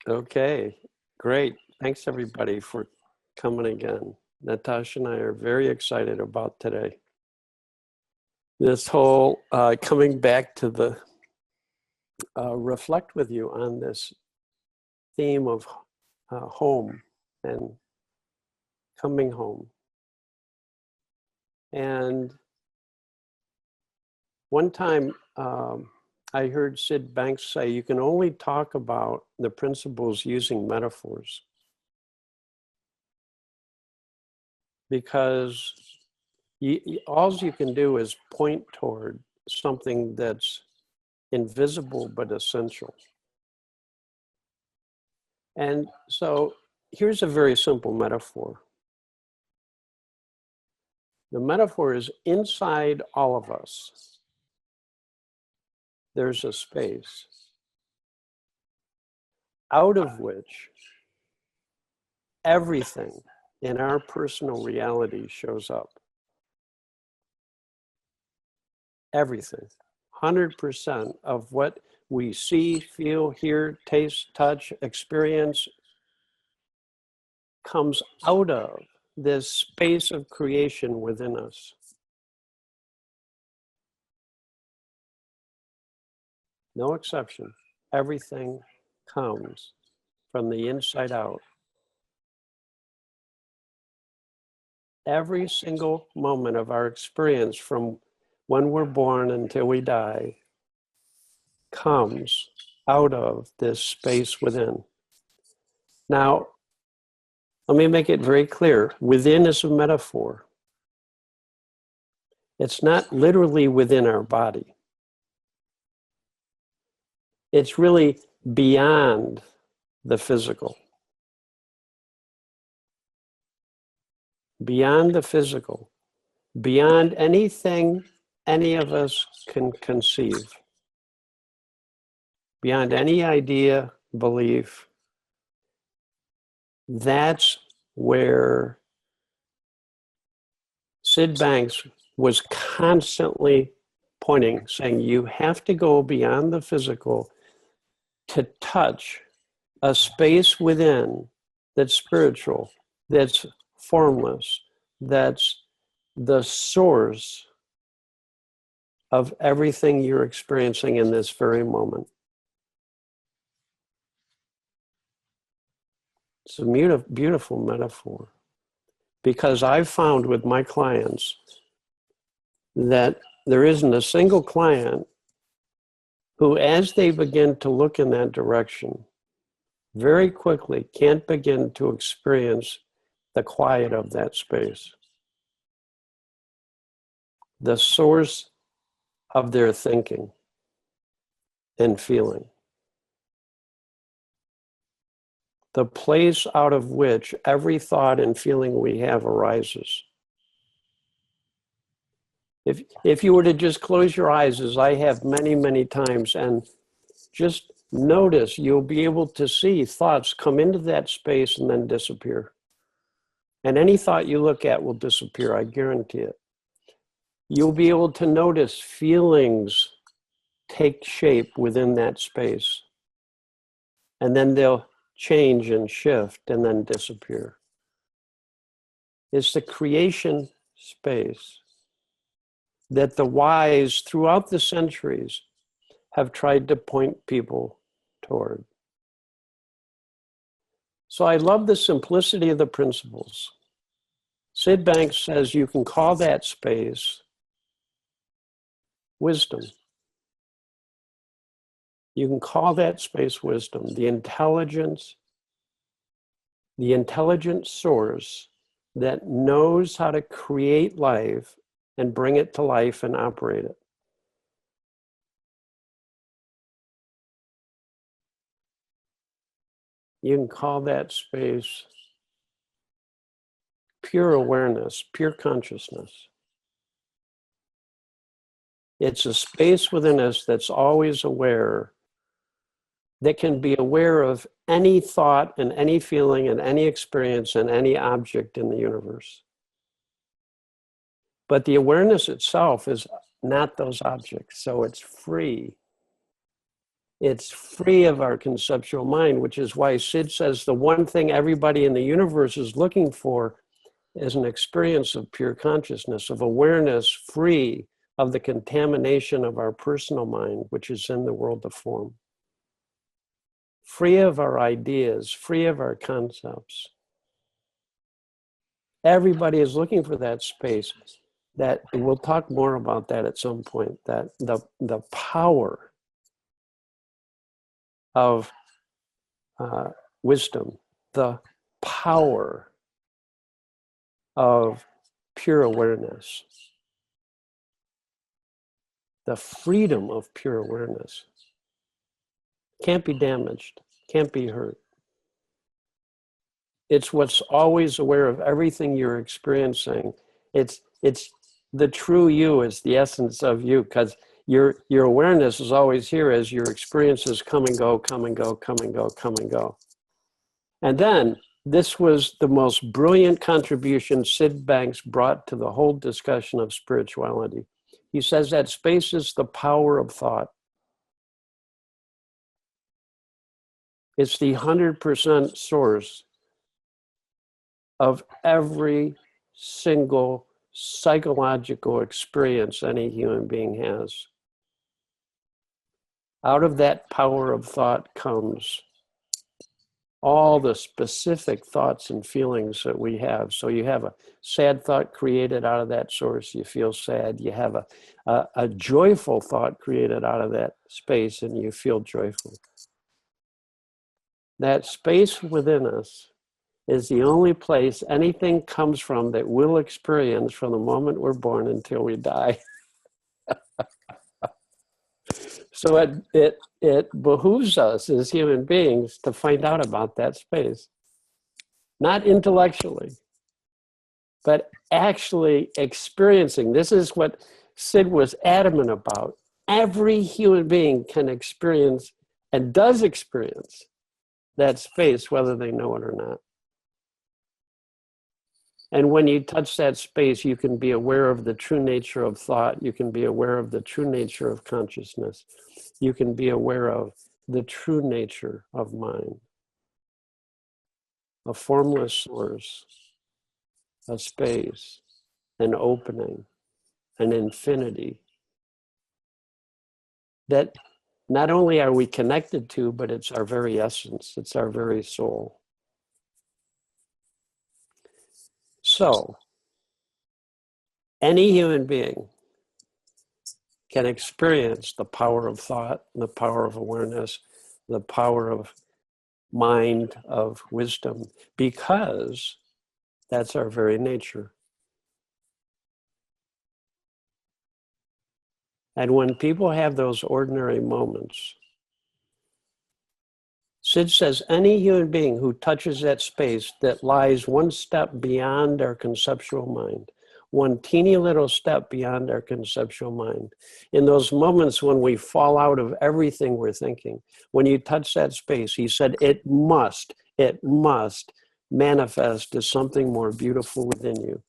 Okay, great. Thanks everybody for coming again. Natasha and I are very excited about today. This whole coming back to the reflect with you on this theme of home and coming home. And one time I heard Sid Banks say, you can only talk about the principles using metaphors. Because all you can do is point toward something that's invisible but essential. And so here's a very simple metaphor. The metaphor is inside all of us, there's a space out of which everything in our personal reality shows up. Everything. 100% of what we see, feel, hear, taste, touch, experience comes out of this space of creation within us. No exception. Everything comes from the inside out. Every single moment of our experience from when we're born until we die comes out of this space within. Now, let me make it very clear. Within is a metaphor. It's not literally within our body. It's really beyond the physical. Beyond the physical. Beyond anything any of us can conceive. Beyond any idea, belief. That's where Sid Banks was constantly pointing, saying you have to go beyond the physical to touch a space within that's spiritual, that's formless, that's the source of everything you're experiencing in this very moment. It's a beautiful metaphor, because I've found with my clients that there isn't a single client who, as they begin to look in that direction, very quickly can't begin to experience the quiet of that space, the source of their thinking and feeling, the place out of which every thought and feeling we have arises. If you were to just close your eyes, as I have many, many times, and just notice, you'll be able to see thoughts come into that space and then disappear. And any thought you look at will disappear, I guarantee it. You'll be able to notice feelings take shape within that space. And then they'll change and shift and then disappear. It's the creation space that the wise throughout the centuries have tried to point people toward. So I love the simplicity of the principles. Sid Banks says you can call that space wisdom. You can call that space wisdom, the intelligent source that knows how to create life and bring it to life and operate it. You can call that space pure awareness, pure consciousness. It's a space within us that's always aware, that can be aware of any thought and any feeling and any experience and any object in the universe. But the awareness itself is not those objects, so it's free. It's free of our conceptual mind, which is why Sid says the one thing everybody in the universe is looking for is an experience of pure consciousness, of awareness free of the contamination of our personal mind, which is in the world of form. Free of our ideas, free of our concepts. Everybody is looking for that space. That we'll talk more about that at some point, that the power of wisdom, the power of pure awareness, the freedom of pure awareness can't be damaged, can't be hurt. It's what's always aware of everything you're experiencing. It's the true you is the essence of you, because your awareness is always here as your experiences come and go, come and go, come and go, come and go. And then this was the most brilliant contribution Sid Banks brought to the whole discussion of spirituality. He says that space is the power of thought. It's the 100% source of every single psychological experience any human being has. Out of that power of thought comes all the specific thoughts and feelings that we have. So you have a sad thought created out of that source, you feel sad. You have a joyful thought created out of that space and you feel joyful. That space within us is the only place anything comes from that we'll experience from the moment we're born until we die. So it behooves us as human beings to find out about that space. Not intellectually, but actually experiencing. This is what Sid was adamant about. Every human being can experience and does experience that space, whether they know it or not. And when you touch that space, you can be aware of the true nature of thought. You can be aware of the true nature of consciousness. You can be aware of the true nature of mind. A formless source, a space, an opening, an infinity that not only are we connected to, but it's our very essence, it's our very soul. So, any human being can experience the power of thought, the power of awareness, the power of mind, of wisdom, because that's our very nature. And when people have those ordinary moments, Sid says any human being who touches that space that lies one step beyond our conceptual mind, one teeny little step beyond our conceptual mind, in those moments when we fall out of everything we're thinking, when you touch that space, he said it must manifest as something more beautiful within you.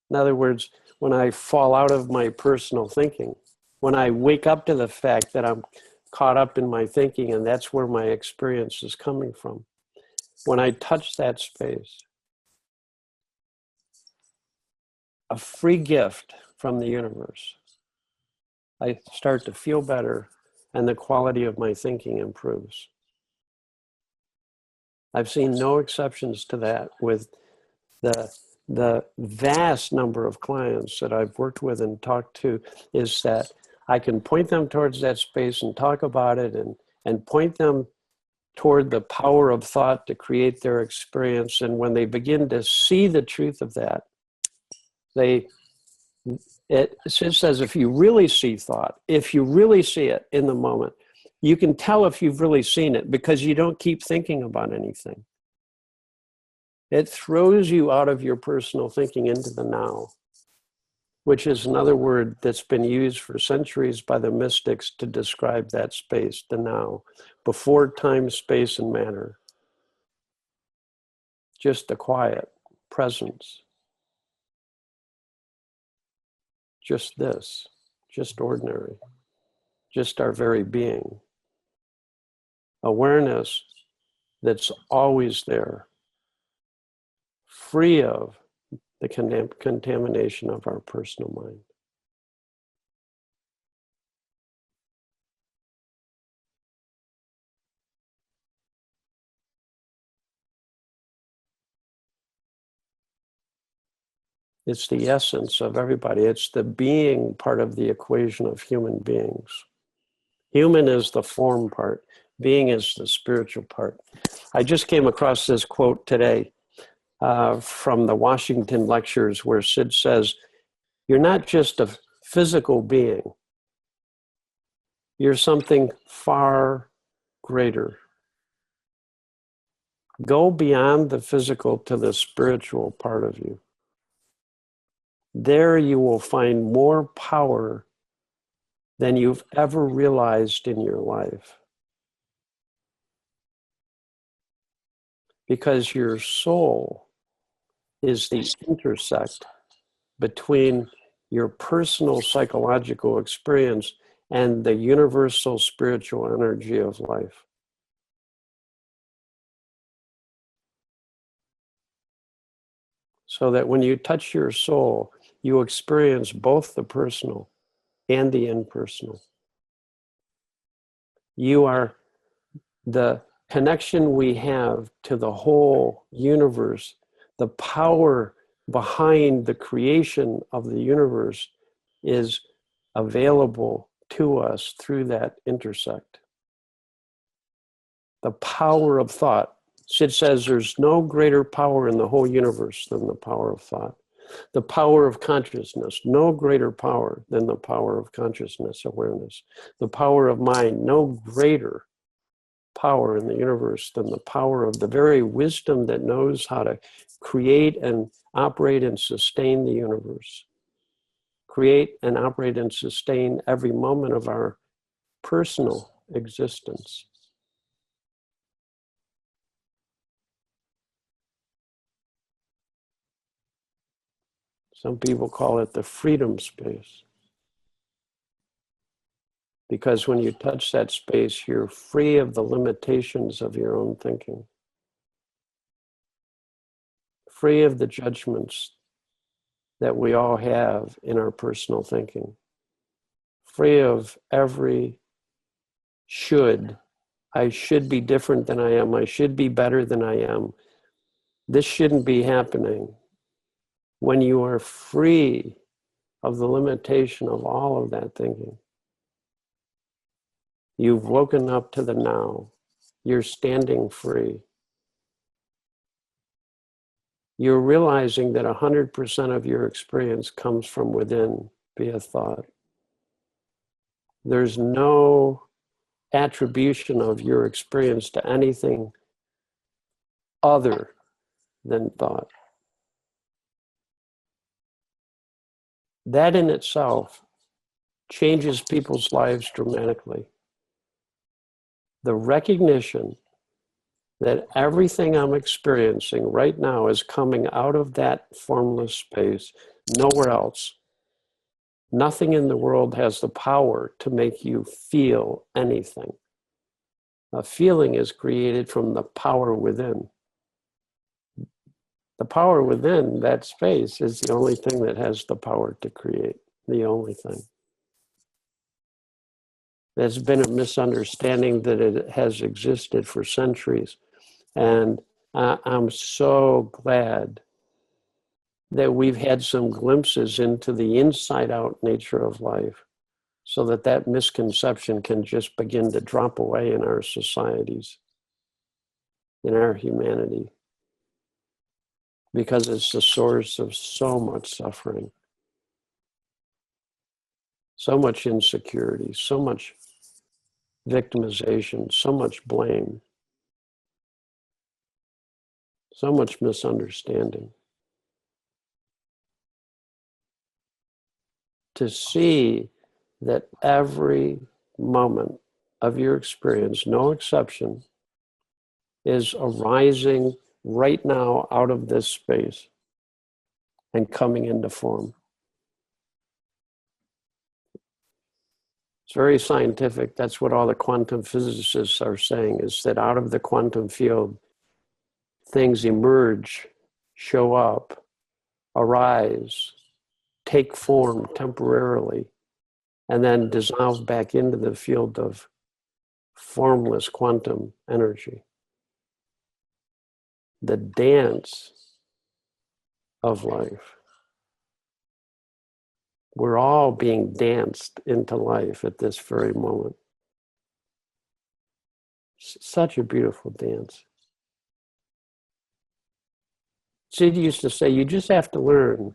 In other words, when I fall out of my personal thinking, when I wake up to the fact that I'm caught up in my thinking and that's where my experience is coming from, when I touch that space, a free gift from the universe, I start to feel better and the quality of my thinking improves. I've seen no exceptions to that with the vast number of clients that I've worked with and talked to, is that I can point them towards that space and talk about it and point them toward the power of thought to create their experience. And when they begin to see the truth of that, it says if you really see thought, if you really see it in the moment, you can tell if you've really seen it because you don't keep thinking about anything. It throws you out of your personal thinking into the now, which is another word that's been used for centuries by the mystics to describe that space, the now, before time, space, and matter. Just the quiet presence. Just this. just ordinary, just our very being. Awareness that's always there, free of the contamination of our personal mind. It's the essence of everybody. It's the being part of the equation of human beings. Human is the form part. Being is the spiritual part. I just came across this quote today from the Washington lectures where Sid says, "You're not just a physical being. You're something far greater. Go beyond the physical to the spiritual part of you. There you will find more power than you've ever realized in your life. Because your soul is the intersect between your personal psychological experience and the universal spiritual energy of life." So that when you touch your soul, you experience both the personal and the impersonal. You are the connection we have to the whole universe, the power behind the creation of the universe is available to us through that intersect. The power of thought. Sid says there's no greater power in the whole universe than the power of thought. The power of consciousness, no greater power than the power of consciousness, awareness. The power of mind, no greater power in the universe than the power of the very wisdom that knows how to create and operate and sustain the universe. Create and operate and sustain every moment of our personal existence. Some people call it the freedom space. Because when you touch that space, you're free of the limitations of your own thinking. Free of the judgments that we all have in our personal thinking. Free of every should. I should be different than I am. I should be better than I am. This shouldn't be happening. When you are free of the limitation of all of that thinking, you've woken up to the now. You're standing free. You're realizing that 100% of your experience comes from within via thought. There's no attribution of your experience to anything other than thought. That in itself changes people's lives dramatically. The recognition that everything I'm experiencing right now is coming out of that formless space, nowhere else. Nothing in the world has the power to make you feel anything. A feeling is created from the power within. The power within that space is the only thing that has the power to create, the only thing. There's been a misunderstanding that it has existed for centuries. And I'm so glad that we've had some glimpses into the inside-out nature of life so that that misconception can just begin to drop away in our societies, in our humanity, because it's the source of so much suffering, so much insecurity, so much victimization, so much blame, so much misunderstanding. To see that every moment of your experience, no exception, is arising right now out of this space and coming into form. It's very scientific. That's what all the quantum physicists are saying, is that out of the quantum field, things emerge, show up, arise, take form temporarily, and then dissolve back into the field of formless quantum energy. The dance of life. We're all being danced into life at this very moment. Such a beautiful dance. Sid used to say, you just have to learn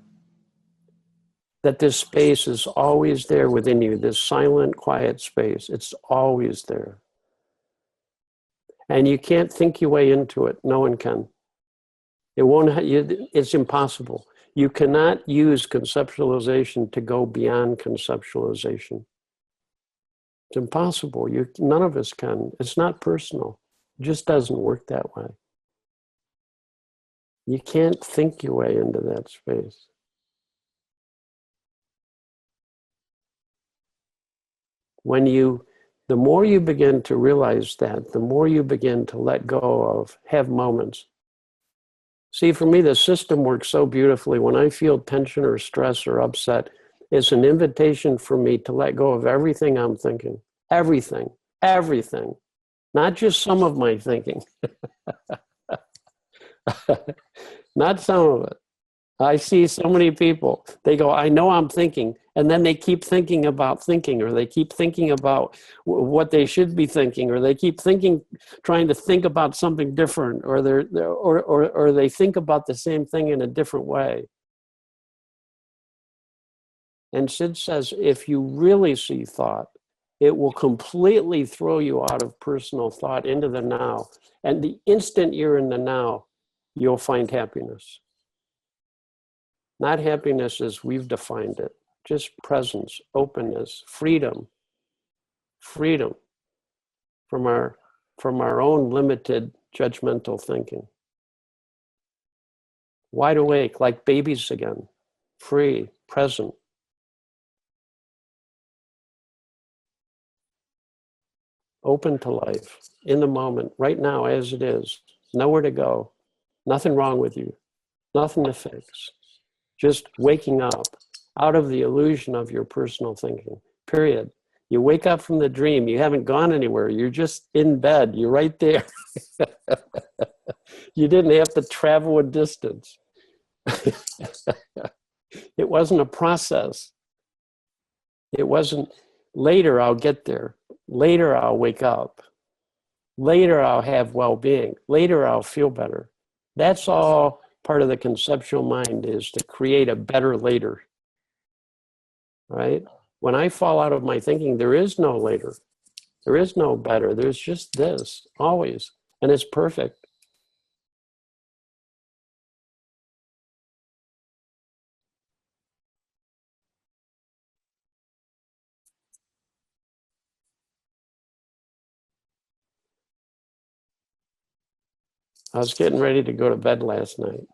that this space is always there within you, this silent, quiet space. It's always there. And you can't think your way into it. No one can. It won't. It's impossible. You cannot use conceptualization to go beyond conceptualization. It's impossible. None of us can. It's not personal. It just doesn't work that way. You can't think your way into that space. The more you begin to realize that, the more you begin to let go of, have moments. See, for me, the system works so beautifully. When I feel tension or stress or upset, it's an invitation for me to let go of everything I'm thinking. Everything. Not just some of my thinking. Not some of it. I see so many people, they go, I know I'm thinking, and then they keep thinking about thinking, or they keep thinking about what they should be thinking, or they keep trying to think about something different, or they think about the same thing in a different way. And Sid says, if you really see thought, it will completely throw you out of personal thought into the now. And the instant you're in the now, you'll find happiness. Not happiness as we've defined it, just presence, openness, freedom from our own limited judgmental thinking. Wide awake, like babies again, free, present. Open to life, in the moment, right now as it is, nowhere to go, nothing wrong with you, nothing to fix. Just waking up out of the illusion of your personal thinking, period. You wake up from the dream, you haven't gone anywhere, you're just in bed, you're right there. You didn't have to travel a distance. It wasn't a process. It wasn't, later I'll get there, later I'll wake up, later I'll have well-being, later I'll feel better. That's all part of the conceptual mind, is to create a better later, right? When I fall out of my thinking, there is no later. There is no better. There's just this, always. And it's perfect. I was getting ready to go to bed last night.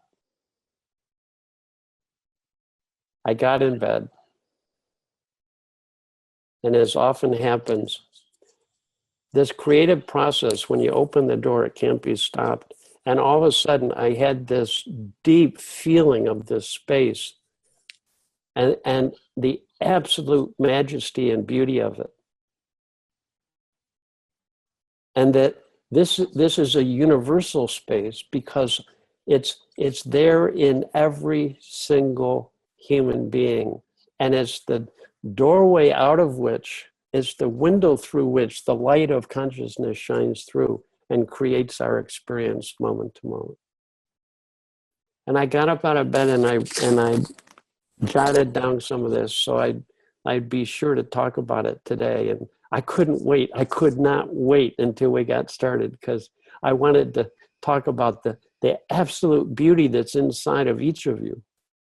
I got in bed. And as often happens, this creative process, when you open the door, it can't be stopped. And all of a sudden, I had this deep feeling of this space and the absolute majesty and beauty of it. And that this is a universal space because it's there in every single human being. And it's the doorway out of which, it's the window through which the light of consciousness shines through and creates our experience moment to moment. And I got up out of bed and I jotted down some of this so I'd be sure to talk about it today. And I couldn't wait. I could not wait until we got started because I wanted to talk about the absolute beauty that's inside of each of you,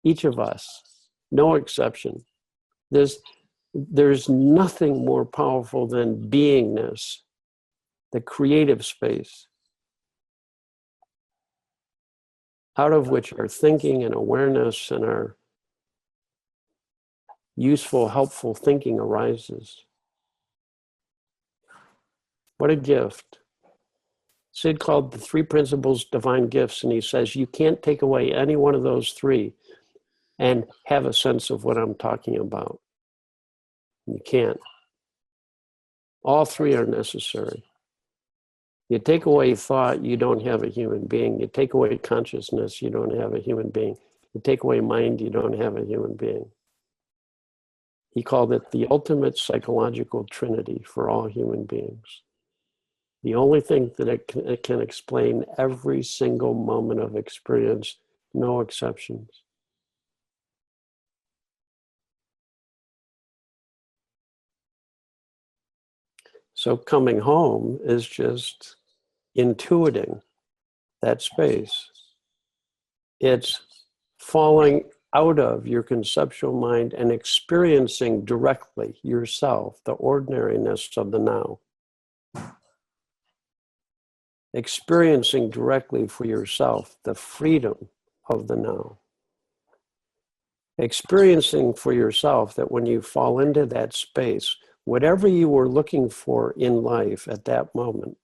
each of us, no exception. There's nothing more powerful than beingness, the creative space, out of which our thinking and awareness and our useful, helpful thinking arises. What a gift. Sid called the three principles divine gifts, and he says you can't take away any one of those three and have a sense of what I'm talking about. You can't. All three are necessary. You take away thought, you don't have a human being. You take away consciousness, you don't have a human being. You take away mind, you don't have a human being. He called it the ultimate psychological trinity for all human beings. The only thing that it can explain every single moment of experience, no exceptions. So coming home is just intuiting that space. It's falling out of your conceptual mind and experiencing directly yourself, the ordinariness of the now. Experiencing directly for yourself the freedom of the now. Experiencing for yourself that when you fall into that space, whatever you were looking for in life at that moment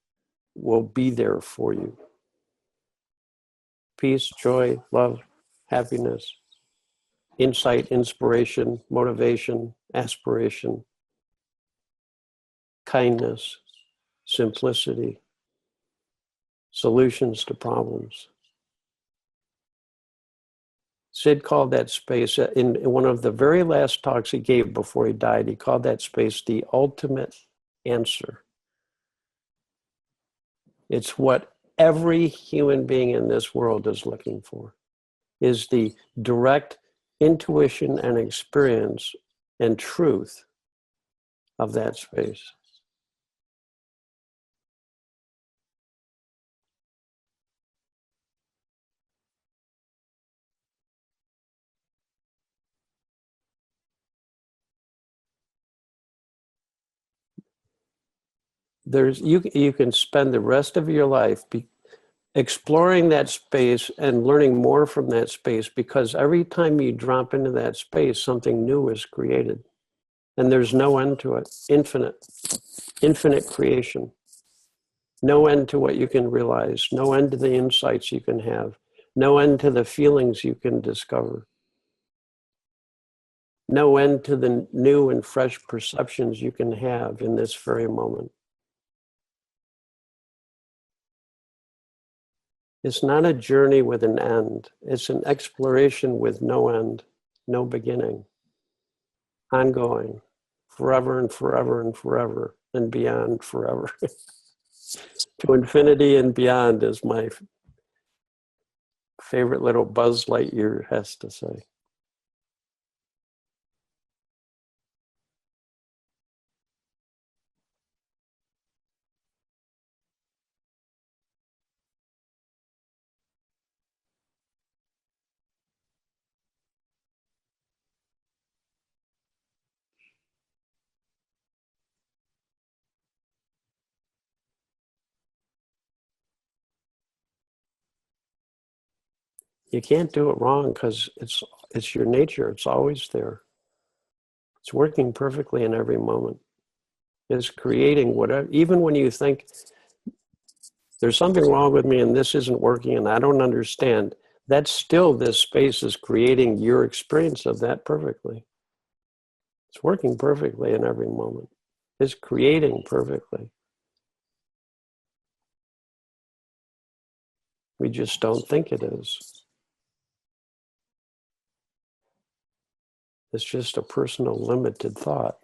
will be there for you. Peace, joy, love, happiness, insight, inspiration, motivation, aspiration, kindness, simplicity, solutions to problems. Sid called that space, in one of the very last talks he gave before he died, he called that space the ultimate answer. It's what every human being in this world is looking for, is the direct intuition and experience and truth of that space. You can spend the rest of your life exploring that space and learning more from that space, because every time you drop into that space, something new is created. And there's no end to it. Infinite creation. No end to what you can realize. No end to the insights you can have. No end to the feelings you can discover. No end to the new and fresh perceptions you can have in this very moment. It's not a journey with an end. It's an exploration with no end, no beginning. Ongoing, forever and forever and forever and beyond forever. To infinity and beyond, as my favorite little Buzz Lightyear has to say. You can't do it wrong because it's your nature. It's always there. It's working perfectly in every moment. It's creating whatever, even when you think there's something wrong with me and this isn't working and I don't understand, that's still, this space is creating your experience of that perfectly. It's working perfectly in every moment. It's creating perfectly. We just don't think it is. It's just a personal limited thought.